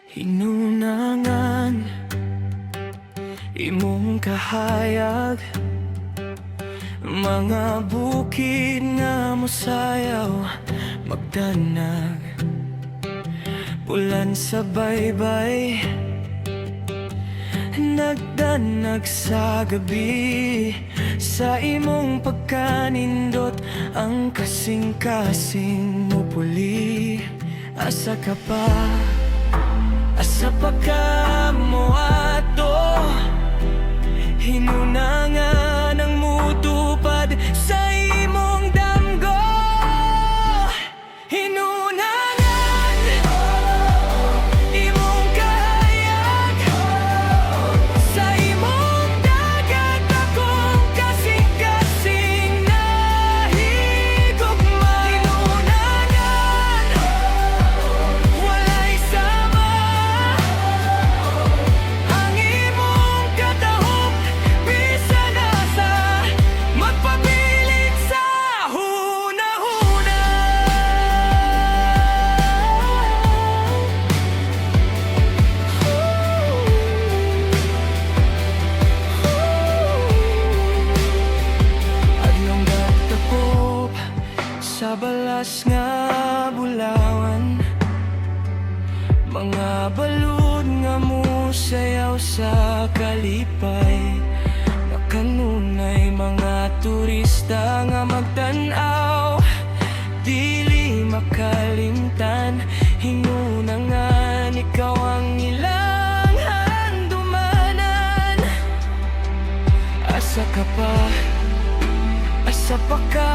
Hinunangan imong kahayag, mga bukid nga mosayaw magdanag, bulan sa baybay nagdanag sa gabi. Sa imong pagkanindot ang kasing-kasing mo puli. Asa ka pa? Asa pa ka mo ato? Hinunangan ang mutupad sa imong damgo. Hinunangan imong kahayag, sa imong dagat akong kasing-kasing nahigugma. Hinunangan walay sama ang imong katahok, bisan asa magpabilit sa hunahuna. Adlong gatapop sa balas nga bulawan, mga balud nga musayaw sa kalipay. Nakanunay mga turista nga magtan-aw, dili makalimtan. Hinunangan ikaw ang ilang handumanan. Asa ka pa? Asa pa ka